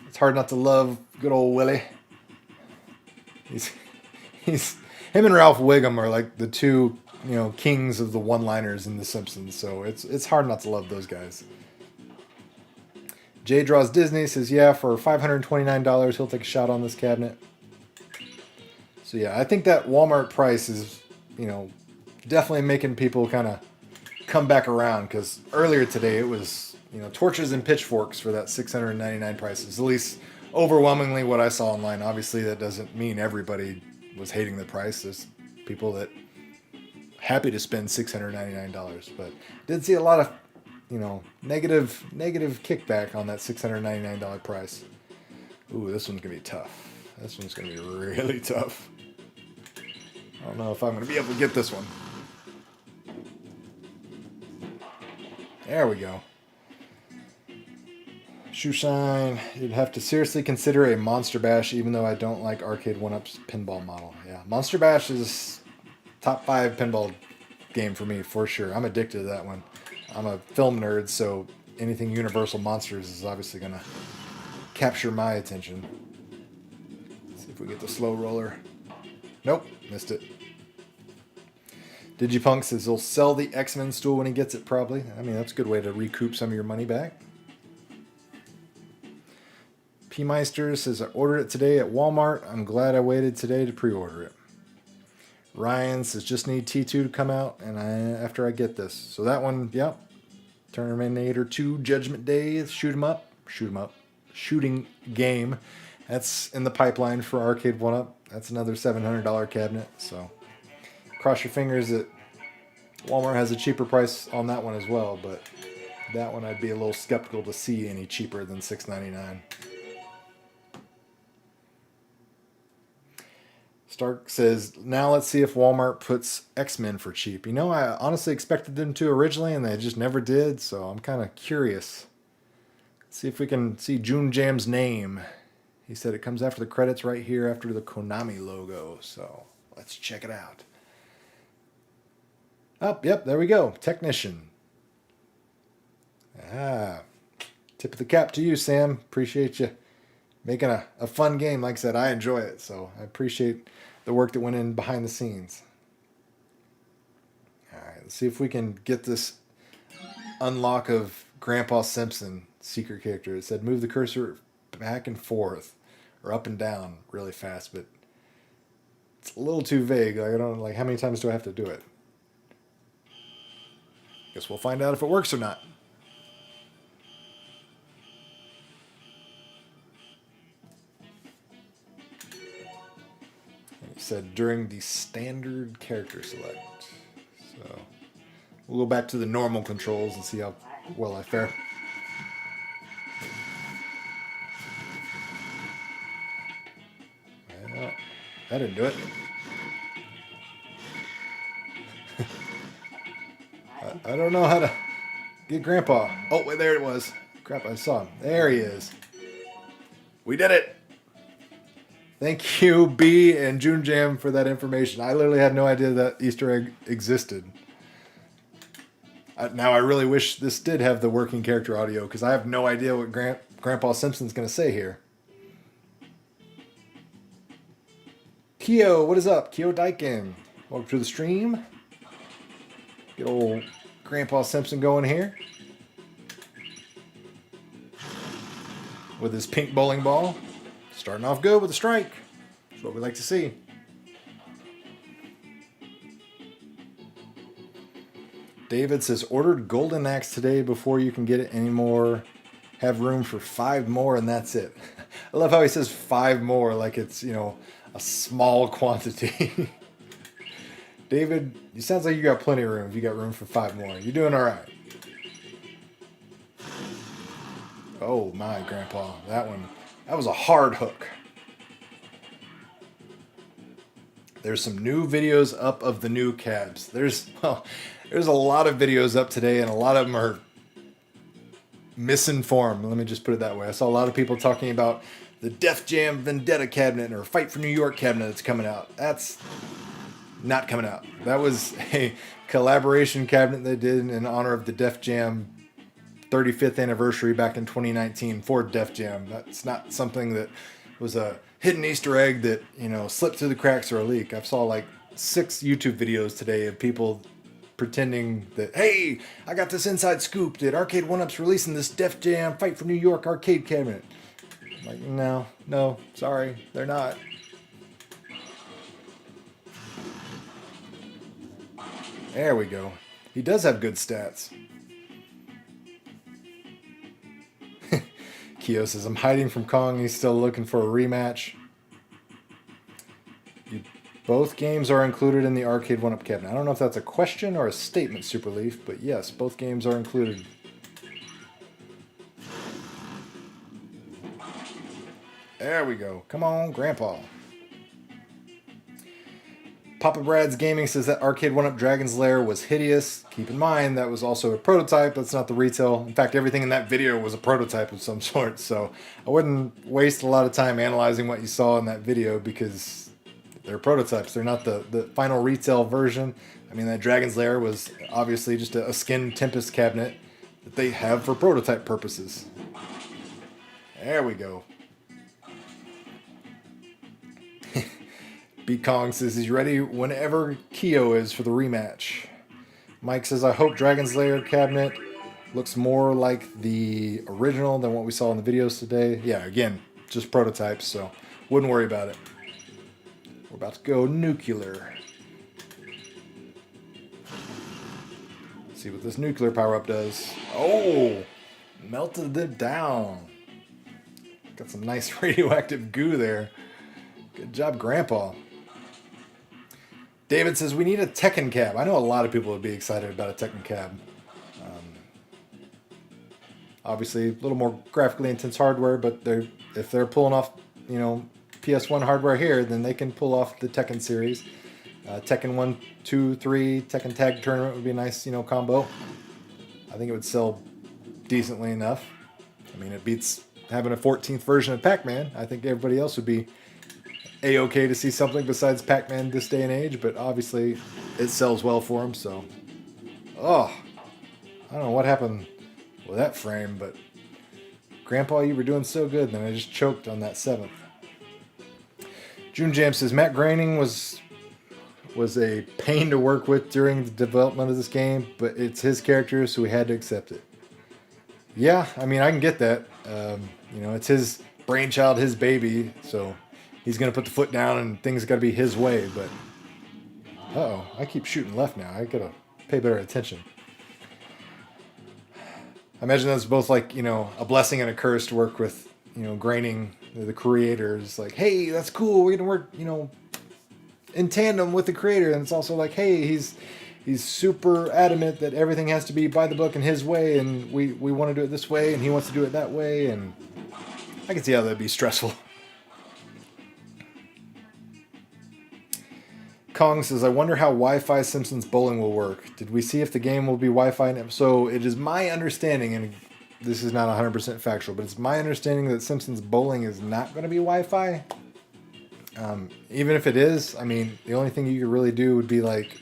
It's hard not to love good old Willie. He's him and Ralph Wiggum are like the two, kings of the one-liners in The Simpsons. So it's hard not to love those guys. Jay Draws Disney says, yeah, for $529, he'll take a shot on this cabinet. So yeah, I think that Walmart price is, definitely making people kind of come back around, because earlier today it was, torches and pitchforks for that $699 price. Is at least overwhelmingly what I saw online. Obviously, that doesn't mean everybody was hating the price. There's people that happy to spend $699, but did see a lot of, negative kickback on that $699 price. Ooh, this one's gonna be tough. This one's gonna be really tough. I don't know if I'm gonna be able to get this one. There we go. Shoe shine. You'd have to seriously consider a Monster Bash, even though I don't like Arcade1Up's pinball model. Yeah, Monster Bash is top 5 pinball game for me, for sure. I'm addicted to that one. I'm a film nerd, so anything Universal Monsters is obviously going to capture my attention. Let's see if we get the slow roller. Nope, missed it. Digipunk says he'll sell the X-Men stool when he gets it, probably. I mean, that's a good way to recoup some of your money back. P-Meister says, I ordered it today at Walmart. I'm glad I waited today to pre-order it. Ryan says, just need T2 to come out and after I get this. So that one, yep. Terminator 2 Judgment Day, shoot 'em up, shooting game. That's in the pipeline for Arcade1Up. That's another $700 cabinet. So cross your fingers that Walmart has a cheaper price on that one as well. But that one I'd be a little skeptical to see any cheaper than $6.99. Stark says, now let's see if Walmart puts X-Men for cheap. I honestly expected them to originally, and they just never did, so I'm kind of curious. Let's see if we can see June Jam's name. He said it comes after the credits right here after the Konami logo, so let's check it out. Oh, yep, there we go. Technician. Tip of the cap to you, Sam. Appreciate you making a fun game. Like I said, I enjoy it, so I appreciate the work that went in behind the scenes. All right, let's see if we can get this unlock of Grandpa Simpson secret character. It said move the cursor back and forth or up and down really fast, but it's a little too vague. I don't how many times do I have to do it? Guess we'll find out if it works or not. Said during the standard character select. So we'll go back to the normal controls and see how well I fare. Well, that didn't do it. I don't know how to get Grandpa. Oh, wait, there it was. Crap, I saw him. There he is. We did it. Thank you, B and June Jam, for that information. I literally had no idea that Easter egg existed. Now I really wish this did have the working character audio, because I have no idea what Grandpa Simpson's going to say here. Keo, what is up? Keo Daikin. Welcome to the stream. Get old Grandpa Simpson going here. With his pink bowling ball. Starting off good with a strike. That's what we like to see. David says, ordered Golden Axe today before you can get it anymore. Have room for 5 more and that's it. I love how he says 5 more like it's, you know, a small quantity. David, it sounds like you got plenty of room if you got room for 5 more. You're doing all right. Oh my, Grandpa. That was a hard hook. There's some new videos up of the new cabs. There's a lot of videos up today, and a lot of them are misinformed. Let me just put it that way. I saw a lot of people talking about the Def Jam Vendetta cabinet or Fight for New York cabinet that's coming out. That's not coming out. That was a collaboration cabinet they did in honor of the Def Jam 35th anniversary back in 2019 for Def Jam. That's not something that was a hidden Easter egg that, you know, slipped through the cracks or a leak. I've saw like 6 YouTube videos today of people pretending that, hey, I got this inside scoop that Arcade1Up's releasing this Def Jam Fight for New York arcade cabinet. I'm like, no, sorry, they're not. There we go. He does have good stats. Keo says, I'm hiding from Kong. He's still looking for a rematch. Both games are included in the Arcade1Up cabinet. I don't know if that's a question or a statement, Superleaf, but yes, both games are included. There we go. Come on, Grandpa. Papa Brad's Gaming says that Arcade1Up Dragon's Lair was hideous. Keep in mind, that was also a prototype. That's not the retail. In fact, everything in that video was a prototype of some sort. So I wouldn't waste a lot of time analyzing what you saw in that video because they're prototypes. They're not the final retail version. I mean, that Dragon's Lair was obviously just a skin Tempest cabinet that they have for prototype purposes. There we go. B Kong says he's ready whenever Keo is for the rematch. Mike says, I hope Dragon's Lair cabinet looks more like the original than what we saw in the videos today. Yeah, again, just prototypes, so wouldn't worry about it. We're about to go nuclear. Let's see what this nuclear power-up does. Oh, melted it down. Got some nice radioactive goo there. Good job, Grandpa. David says, we need a Tekken cab. I know a lot of people would be excited about a Tekken cab. Obviously, a little more graphically intense hardware, but if they're pulling off, you know, PS1 hardware here, then they can pull off the Tekken series. Tekken 1, 2, 3, Tekken Tag Tournament would be a nice, you know, combo. I think it would sell decently enough. I mean, it beats having a 14th version of Pac-Man. I think everybody else would be A-okay to see something besides Pac-Man this day and age, but obviously it sells well for him, so. Oh, I don't know what happened with that frame, but Grandpa, you were doing so good, then I just choked on that 7th. June Jam says, Matt Groening was a pain to work with during the development of this game, but it's his character, so we had to accept it. Yeah, I mean, I can get that. You know, it's his brainchild, his baby, so he's going to put the foot down and things got to be his way, but uh-oh, I keep shooting left now. I got to pay better attention. I imagine that's both like, you know, a blessing and a curse to work with, you know, Groening, the creators. Like, hey, that's cool. We're going to work, you know, in tandem with the creator. And it's also like, hey, he's super adamant that everything has to be by the book and his way, and we want to do it this way, and he wants to do it that way, and I can see how that'd be stressful. Kong says, I wonder how Wi-Fi Simpsons Bowling will work. Did we see if the game will be Wi-Fi? So it is my understanding, and this is not 100% factual, but it's my understanding that Simpsons Bowling is not going to be Wi-Fi. Even if it is, I mean, the only thing you could really do would be like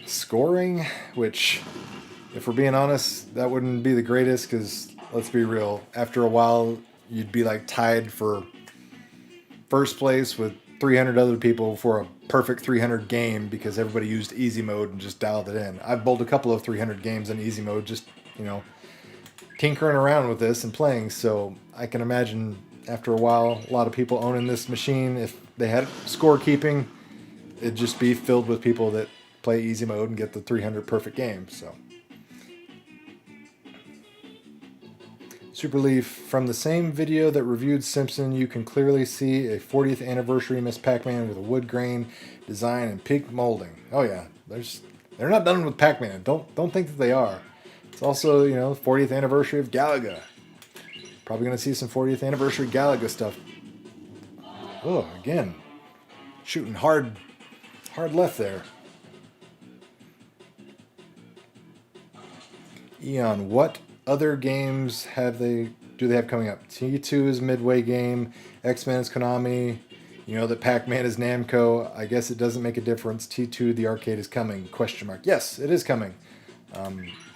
scoring, which, if we're being honest, that wouldn't be the greatest because, let's be real, after a while, you'd be like tied for first place with 300 other people for a perfect 300 game because everybody used easy mode and just dialed it in. I've bowled a couple of 300 games in easy mode just, tinkering around with this and playing, so I can imagine after a while, a lot of people owning this machine, if they had scorekeeping, it'd just be filled with people that play easy mode and get the 300 perfect game. So, Superleaf, from the same video that reviewed Simpson, you can clearly see a 40th anniversary Miss Pac-Man with a wood grain design and pink molding. Oh yeah, they're not done with Pac-Man. Don't think that they are. It's also, 40th anniversary of Galaga. Probably going to see some 40th anniversary Galaga stuff. Oh, again, shooting hard left there. Eon, what other games do they have coming up? T2 is Midway game. X-Men is Konami. You know that Pac-Man is Namco. I guess it doesn't make a difference. T2 the arcade is coming? ? Yes, it is coming.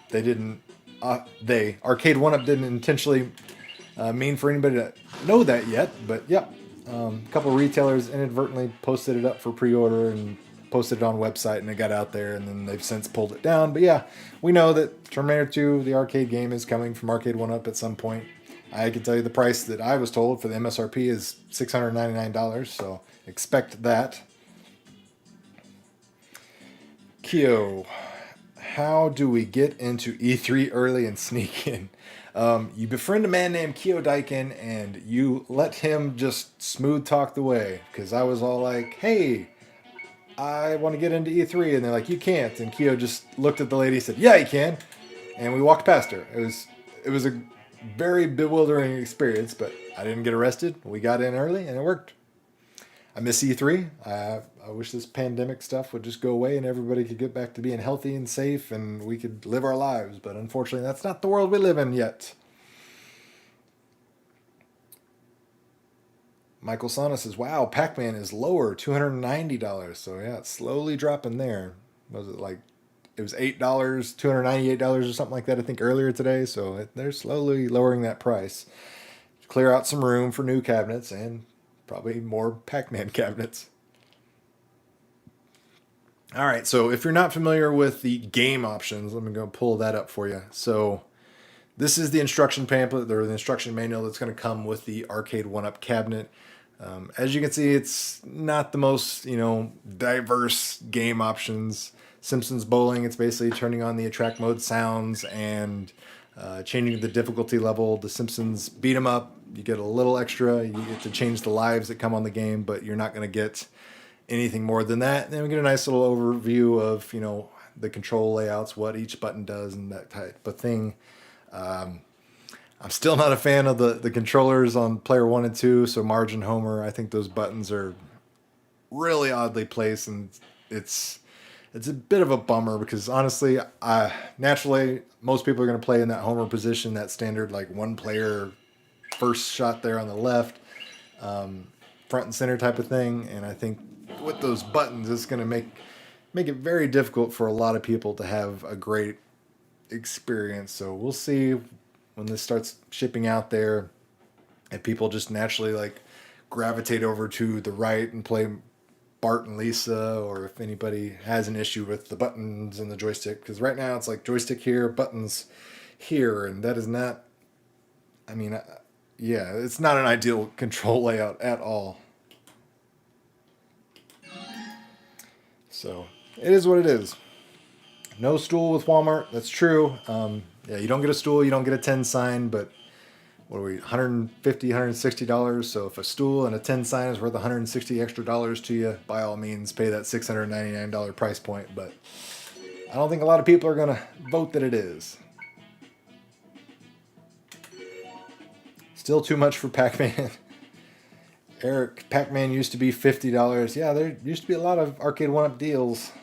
They didn't. Arcade1Up didn't intentionally mean for anybody to know that yet, but yep. A couple of retailers inadvertently posted it up for pre-order and posted it on website, and it got out there, and then they've since pulled it down. But yeah, we know that Terminator 2, the arcade game, is coming from Arcade1Up at some point. I can tell you the price that I was told for the MSRP is $699, so expect that. Kyo, how do we get into E3 early and sneak in? You befriend a man named Kyo Daikin and you let him just smooth talk the way. Because I was all like, hey, I want to get into E3. And they're like, you can't. And Kyo just looked at the lady and said, yeah, you can. And we walked past her. It was a very bewildering experience, but I didn't get arrested. We got in early and it worked. I miss E3. I wish this pandemic stuff would just go away and everybody could get back to being healthy and safe and we could live our lives. But unfortunately, that's not the world we live in yet. Michael Sana says, wow, Pac-Man is lower, $290. So yeah, it's slowly dropping there. Was it like, it was $8, $298 or something like that, I think, earlier today. So they're slowly lowering that price to clear out some room for new cabinets and probably more Pac-Man cabinets. All right, so if you're not familiar with the game options, let me go pull that up for you. So this is the instruction pamphlet or the instruction manual that's going to come with the Arcade1Up cabinet. As you can see, it's not the most, diverse game options. Simpsons Bowling, it's basically turning on the attract mode sounds and changing the difficulty level. The Simpsons Beat 'em Up, you get a little extra. You get to change the lives that come on the game, but you're not going to get anything more than that. And then we get a nice little overview of, the control layouts, what each button does and that type of thing. I'm still not a fan of the controllers on player 1 and 2, so Marge and Homer, I think those buttons are really oddly placed, and it's a bit of a bummer because honestly, naturally, most people are going to play in that Homer position, that standard like one player first shot there on the left, front and center type of thing. And I think with those buttons, it's going to make it very difficult for a lot of people to have a great experience. So we'll see when this starts shipping out there, and people just naturally like gravitate over to the right and play Bart and Lisa, or if anybody has an issue with the buttons and the joystick, because right now it's like joystick here, buttons here, and that is not, it's not an ideal control layout at all. So it is what it is. No stool with Walmart, that's true. You don't get a stool, you don't get a 10 sign, but what are we, $150, $160? So if a stool and a 10 sign is worth $160 extra to you, by all means, pay that $699 price point. But I don't think a lot of people are going to vote that it is. Still too much for Pac-Man. Eric, Pac-Man used to be $50. Yeah, there used to be a lot of Arcade1Up deals.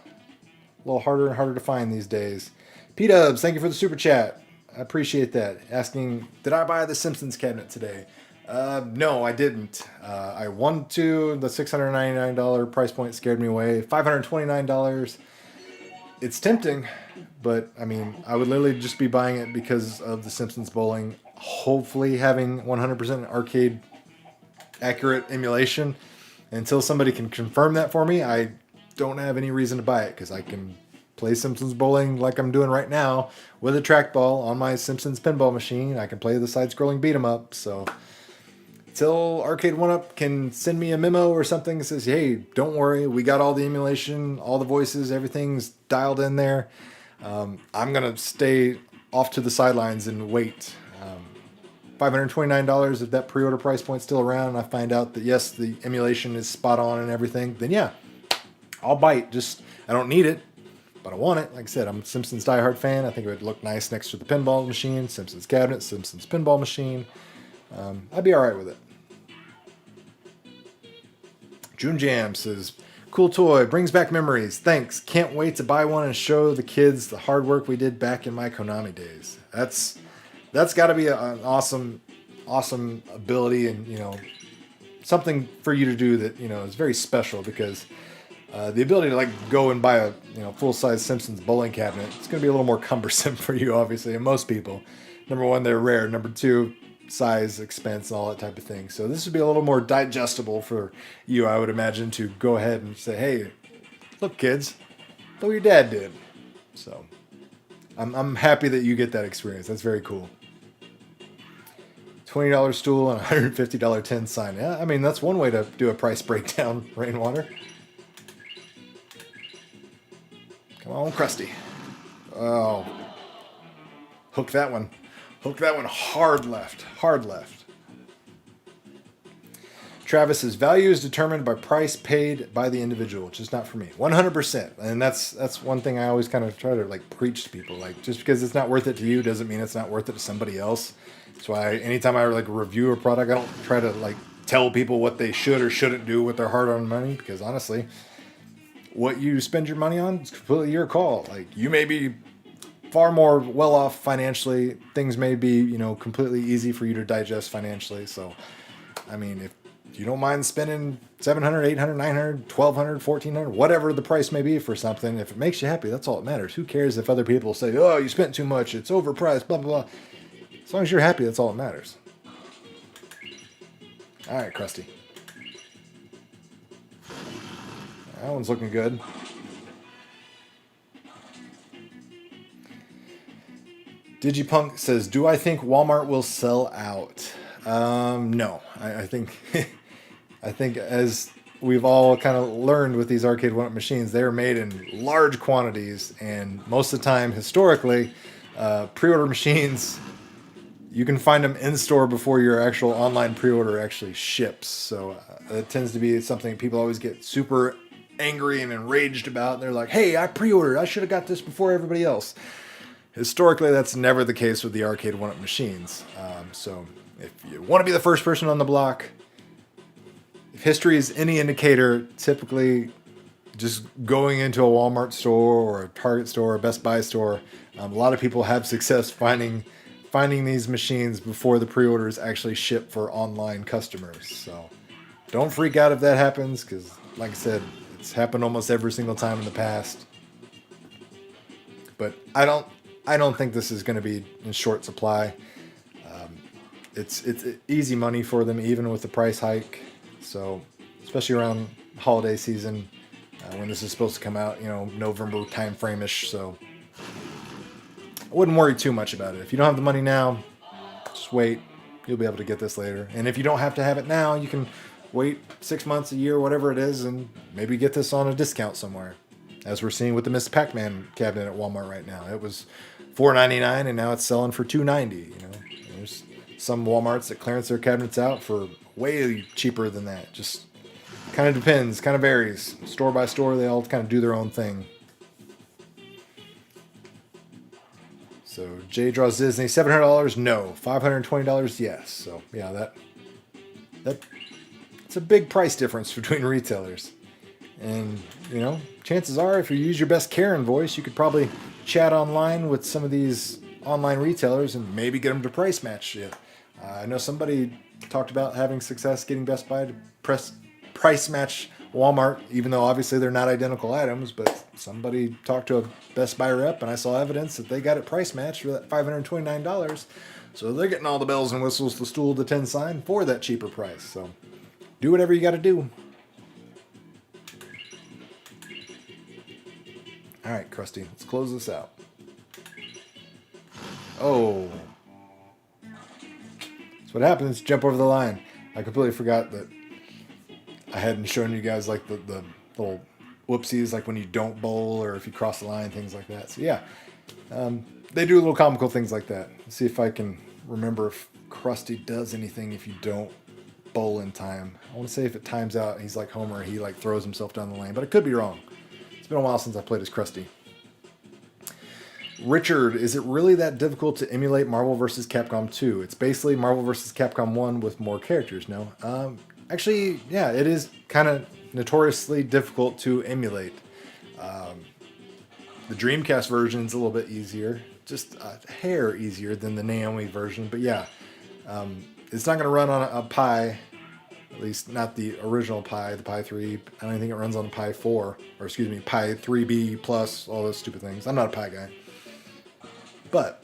A little harder and harder to find these days. P-Dubs, thank you for the super chat. I appreciate that. Asking, did I buy the Simpsons cabinet today? No, I didn't. I wanted to. The $699 price point scared me away. $529. It's tempting, but I mean, I would literally just be buying it because of the Simpsons Bowling. Hopefully, having 100% arcade accurate emulation. Until somebody can confirm that for me, I don't have any reason to buy it because I can play Simpsons Bowling like I'm doing right now with a trackball on my Simpsons pinball machine. I can play the side-scrolling beat 'em up. So till Arcade1Up can send me a memo or something that says, "Hey, don't worry, we got all the emulation, all the voices, everything's dialed in there." I'm gonna stay off to the sidelines and wait. $529, if that pre-order price point's still around and I find out that yes, the emulation is spot on and everything, then yeah, I'll bite. Just, I don't need it, but I want it. Like I said, I'm a Simpsons diehard fan. I think it would look nice next to the pinball machine, Simpsons cabinet, Simpsons pinball machine. I'd be all right with it. June Jam says, "Cool toy, brings back memories. Thanks. Can't wait to buy one and show the kids the hard work we did back in my Konami days." That's got to be an awesome ability, and something for you to do that is very special, because the ability to like go and buy a full size Simpsons bowling cabinet, it's going to be a little more cumbersome for you, obviously, and most people. Number one, they're rare. Number two, size, expense, all that type of thing. So this would be a little more digestible for you, I would imagine, to go ahead and say, "Hey, look, kids, look what your dad did." So I'm happy that you get that experience. That's very cool. $20 stool and $150 tin sign. Yeah, I mean, that's one way to do a price breakdown, Rainwater. Come on, Krusty. Oh. Hook that one. Hook that one hard left. Hard left. Travis says, "Value is determined by price paid by the individual, which is not for me." 100%. And that's one thing I always kind of try to like preach to people. Like, just because it's not worth it to you doesn't mean it's not worth it to somebody else. That's why anytime I like review a product, I don't try to like tell people what they should or shouldn't do with their hard-earned money, because honestly, what you spend your money on is completely your call. Like, you may be far more well off financially. Things may be, completely easy for you to digest financially. So, I mean, if you don't mind spending $700, $800, $900, $1,200, $1,400, whatever the price may be for something, if it makes you happy, that's all that matters. Who cares if other people say, "Oh, you spent too much, it's overpriced, blah, blah, blah." As long as you're happy, that's all that matters. All right, Krusty. That one's looking good. Digipunk says, "Do I think Walmart will sell out?" No. I think I think as we've all kind of learned with these Arcade1Up machines, they're made in large quantities, and most of the time, historically, pre-order machines, you can find them in store before your actual online pre-order actually ships. So it tends to be something people always get super angry and enraged about. They're like, "Hey, I pre-ordered. I should have got this before everybody else." Historically, that's never the case with the Arcade1Up machines. So if you want to be the first person on the block, if history is any indicator, typically just going into a Walmart store or a Target store or a Best Buy store, a lot of people have success finding these machines before the pre-orders actually ship for online customers. So don't freak out if that happens, because like I said, it's happened almost every single time in the past. But I don't think this is going to be in short supply. It's easy money for them, even with the price hike. So especially around holiday season, when this is supposed to come out, November time frame-ish. So I wouldn't worry too much about it. If you don't have the money now, just wait. You'll be able to get this later. And if you don't have to have it now, you can wait 6 months, a year, whatever it is, and maybe get this on a discount somewhere. As we're seeing with the Miss Pac-Man cabinet at Walmart right now. It was $4.99 and now it's selling for $2.90. There's some Walmarts that clearance their cabinets out for way cheaper than that. Just kind of depends, kind of varies. Store by store, they all kind of do their own thing. So Jay Draws Disney, $700, no. $520, yes. So yeah, it's a big price difference between retailers. And, chances are, if you use your best Karen voice, you could probably chat online with some of these online retailers and maybe get them to price match you. I know somebody talked about having success getting Best Buy to price match Walmart, even though obviously they're not identical items, but somebody talked to a Best Buy rep and I saw evidence that they got it price matched for that $529. So they're getting all the bells and whistles, the stool, the tin sign for that cheaper price. So do whatever you got to do. All right, Krusty, let's close this out. Oh. That's what happens. Jump over the line. I completely forgot that I hadn't shown you guys like the little whoopsies, like when you don't bowl or if you cross the line, things like that. So yeah, they do little comical things like that. Let's see if I can remember if Krusty does anything if you don't bowl in time. I want to say if it times out, he's like Homer, he like throws himself down the lane, but I could be wrong. It's been a while since I played as Krusty. Richard, is it really that difficult to emulate Marvel vs. Capcom 2? It's basically Marvel vs. Capcom 1 with more characters, no? Actually, yeah, it is kind of notoriously difficult to emulate. The Dreamcast version is a little bit easier, just a hair easier than the Naomi version, but yeah, it's not going to run on a Pi, at least not the original Pi, the Pi 3. I don't think it runs on the Pi 4, or excuse me, Pi 3B plus, all those stupid things. I'm not a Pi guy. But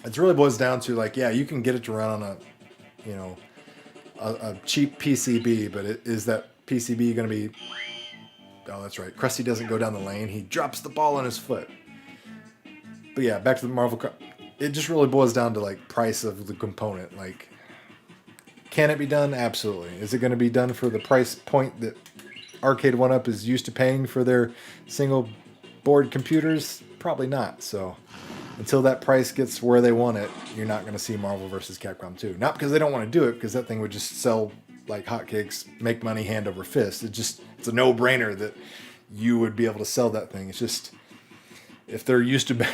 it really boils down to like, yeah, you can get it to run on a cheap PCB, but is that PCB going to be... Oh, that's right. Krusty doesn't go down the lane. He drops the ball on his foot. But yeah, back to the Marvel... It just really boils down to like price of the component. Like, can it be done? Absolutely. Is it going to be done for the price point that Arcade1Up is used to paying for their single board computers? Probably not. So until that price gets where they want it, you're not going to see Marvel vs. Capcom 2. Not because they don't want to do it, because that thing would just sell like hotcakes, make money hand over fist. It's a no-brainer that you would be able to sell that thing. It's just, if they're used to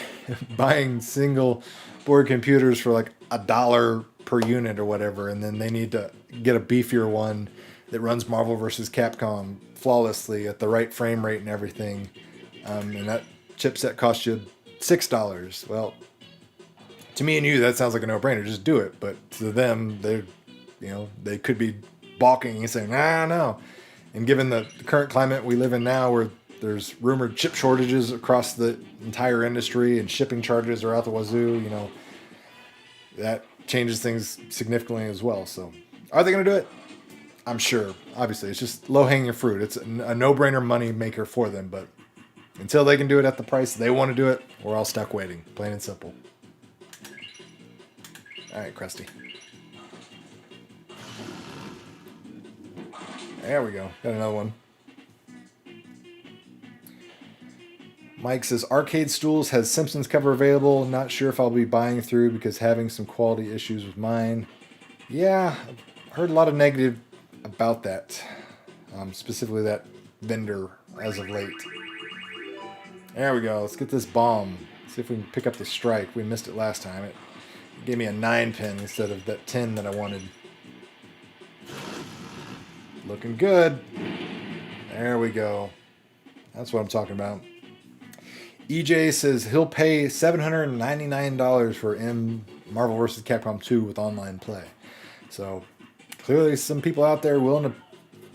buying single board computers for like $1 per unit or whatever, and then they need to get a beefier one that runs Marvel vs. Capcom flawlessly at the right frame rate and everything, and that chipset costs you $6. Well, to me and you, that sounds like a no-brainer. Just do it. But to them, they could be balking and saying, no. And given the current climate we live in now, where there's rumored chip shortages across the entire industry and shipping charges are out the wazoo, that changes things significantly as well. So, are they going to do it? I'm sure. Obviously, it's just low-hanging fruit. It's a no-brainer money maker for them, but until they can do it at the price they want to do it, we're all stuck waiting. Plain and simple. All right, Krusty. There we go. Got another one. Mike says, Arcade Stools has Simpsons cover available. Not sure if I'll be buying through because having some quality issues with mine. Yeah, I've heard a lot of negative about that. Specifically that vendor as of late. There we go. Let's get this bomb. See if we can pick up the strike. We missed it last time. It gave me a 9-pin instead of that 10 that I wanted. Looking good. There we go. That's what I'm talking about. EJ says he'll pay $799 for Marvel vs. Capcom 2 with online play. So clearly some people out there willing to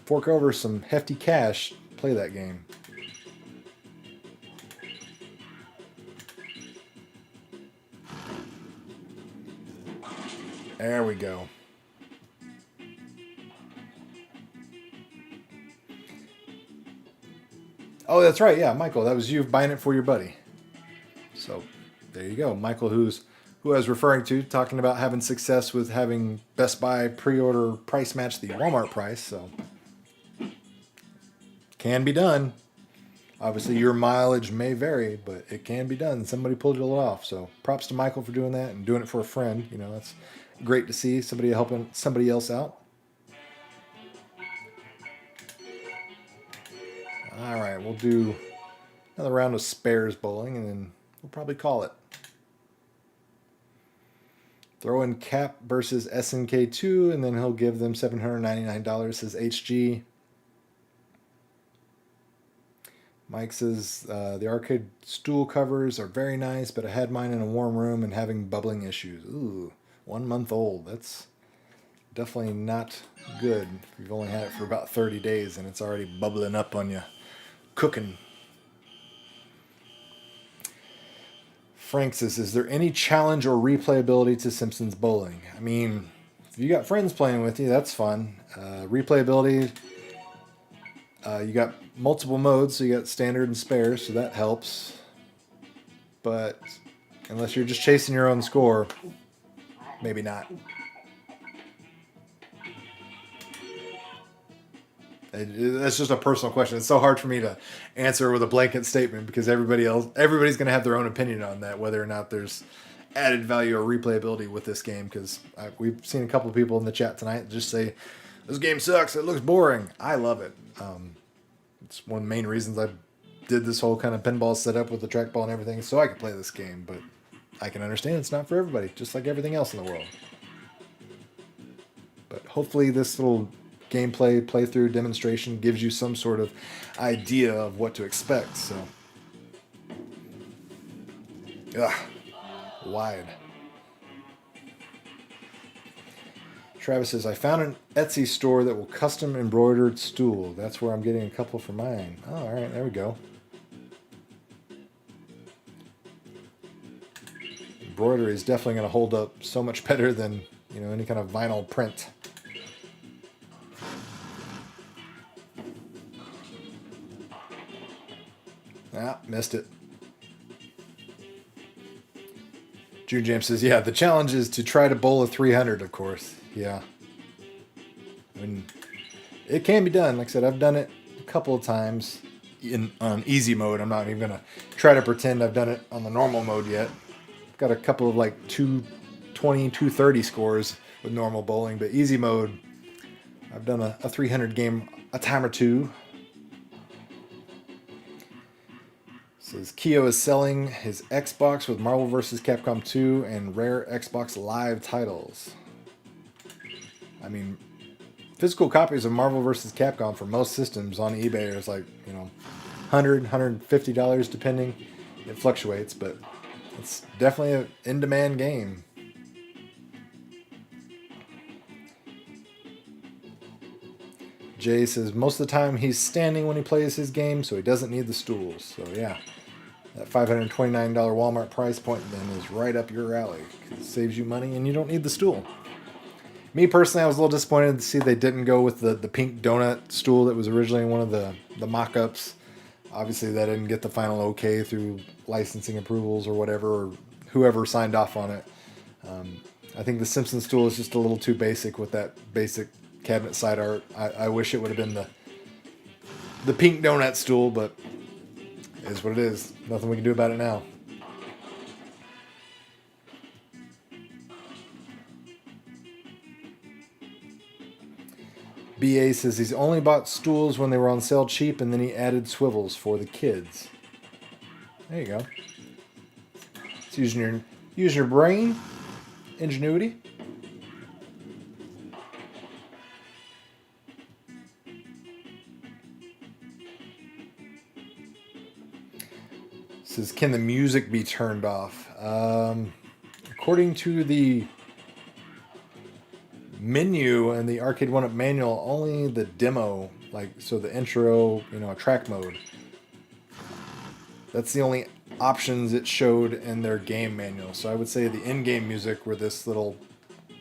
fork over some hefty cash to play that game. There we go. Oh, that's right. Yeah, Michael, that was you buying it for your buddy. So there you go. Michael, who I was referring to, talking about having success with having Best Buy pre-order price match the Walmart price. So can be done. Obviously, your mileage may vary, but it can be done. Somebody pulled it all off. So props to Michael for doing that and doing it for a friend. That's great to see somebody helping somebody else out. All right, we'll do another round of spares bowling, and then we'll probably call it. Throw in Cap versus SNK2, and then he'll give them $799, says HG. Mike says the arcade stool covers are very nice, but I had mine in a warm room and having bubbling issues. Ooh, 1 month old. That's Definitely not good if you've only had it for about 30 days and it's already bubbling up on you, cooking. Frank says, is there any challenge or replayability to Simpsons Bowling? I mean, if you got friends playing with you, that's fun. Replayability, you got multiple modes, so you got standard and spare, so that helps. But unless you're just chasing your own score, maybe not. That's just a personal question. It's so hard for me to answer with a blanket statement because everybody's going to have their own opinion on that, whether or not there's added value or replayability with this game. Because we've seen a couple of people in the chat tonight just say, this game sucks, it looks boring. I love it. It's one of the main reasons I did this whole kind of pinball setup with the trackball and everything, so I could play this game. But I can understand it's not for everybody, just like everything else in the world. But hopefully this little gameplay playthrough demonstration gives you some sort of idea of what to expect. So, wide. Travis says, I found an Etsy store that will custom embroidered stool. That's where I'm getting a couple for mine. Oh, all right, there we go. Embroidery is definitely going to hold up so much better than, you know, any kind of vinyl print. Ah, missed it. June James says, yeah, the challenge is to try to bowl a 300, of course. Yeah. I mean, it can be done. Like I said, I've done it a couple of times on easy mode. I'm not even going to try to pretend I've done it on the normal mode yet. I've got a couple of like 220, 230 scores with normal bowling, but easy mode, I've done a 300 game a time or two. Says Keo is selling his Xbox with Marvel vs. Capcom 2 and rare Xbox Live titles. I mean, physical copies of Marvel vs. Capcom for most systems on eBay is like, you know, $100, $150 depending. It fluctuates, but it's definitely an in-demand game. Jay says most of the time he's standing when he plays his game, so he doesn't need the stools. So yeah, that $529 Walmart price point then is right up your alley. It saves you money and you don't need the stool. Me personally, I was a little disappointed to see they didn't go with the pink donut stool that was originally one of the mock-ups. Obviously, that didn't get the final okay through licensing approvals or whatever, or whoever signed off on it. I think the Simpsons stool is just a little too basic with that basic cabinet side art. I wish it would have been the pink donut stool, but it is what it is. Nothing we can do about it now. BA says he's only bought stools when they were on sale cheap, and then he added swivels for the kids. There you go. It's using your brain, ingenuity. Says, can the music be turned off? According to the menu and the Arcade1Up manual, only the demo, like, so the intro, you know, track mode. That's the only options it showed in their game manual. So I would say the in-game music were this little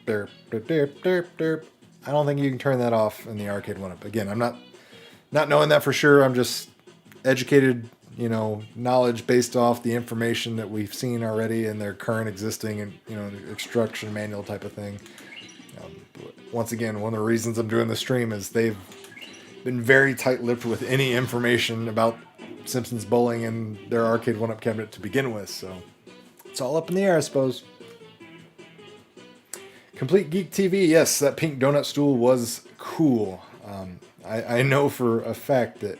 derp, derp, derp, derp, derp. I don't think you can turn that off in the Arcade1Up. Again, I'm not knowing that for sure. I'm just educated, you know, knowledge based off the information that we've seen already in their current existing and, you know, the instruction manual type of thing. Once again, one of the reasons I'm doing the stream is they've been very tight-lipped with any information about Simpsons Bowling and their Arcade1Up cabinet to begin with, so it's all up in the air, I suppose. Complete Geek TV, yes, that pink donut stool was cool. I know for a fact that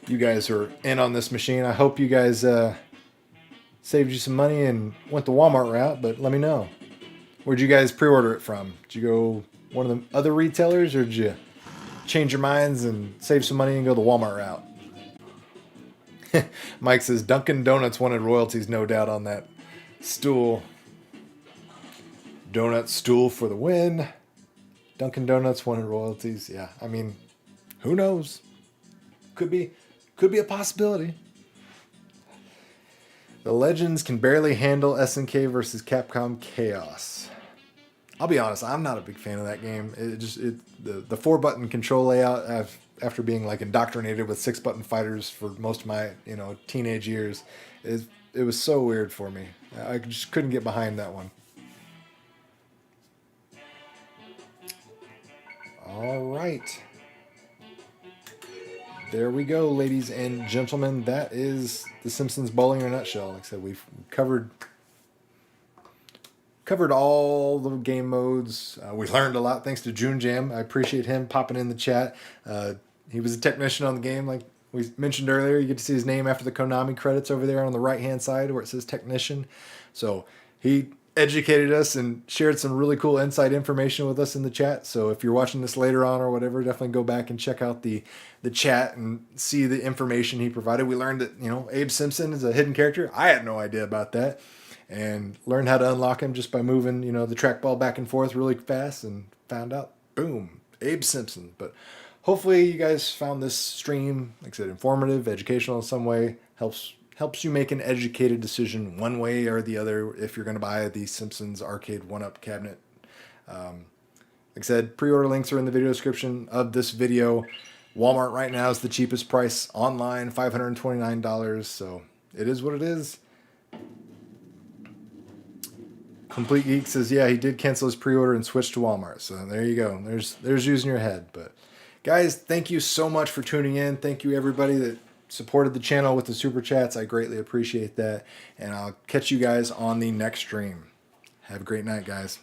you guys are in on this machine. I hope you guys saved you some money and went the Walmart route, but let me know. Where'd you guys pre-order it from? Did you go one of the other retailers, or did you change your minds and save some money and go the Walmart route? Mike says Dunkin' Donuts wanted royalties, no doubt, on that stool. Donut stool for the win. Dunkin' Donuts wanted royalties. Yeah, I mean, who knows? Could be a possibility. The Legends can barely handle SNK versus Capcom Chaos. I'll be honest, I'm not a big fan of that game. The 4-button control layout, after being like indoctrinated with 6-button fighters for most of my teenage years, it was so weird for me. I just couldn't get behind that one. All right. There we go, ladies and gentlemen. That is the Simpsons Bowling in a nutshell. Like I said, we've covered all the game modes. We learned a lot thanks to June Jam. I appreciate him popping in the chat. He was a technician on the game, like we mentioned earlier. You get to see his name after the Konami credits over there on the right-hand side where it says technician. So he educated us and shared some really cool inside information with us in the chat. So if you're watching this later on or whatever, definitely go back and check out the chat and see the information he provided. We learned that, Abe Simpson is a hidden character. I had no idea about that. And learned how to unlock him just by moving, the trackball back and forth really fast, and found out, boom, Abe Simpson. But hopefully you guys found this stream, like I said, informative, educational in some way, helps you make an educated decision one way or the other if you're going to buy the Simpsons Arcade1Up cabinet. Like I said, pre-order links are in the video description of this video. Walmart right now is the cheapest price online, $529. So it is what it is. Complete Geek says, yeah, he did cancel his pre-order and switch to Walmart. So there you go. There's using your head. But guys, thank you so much for tuning in. Thank you everybody that supported the channel with the super chats. I greatly appreciate that. And I'll catch you guys on the next stream. Have a great night, guys.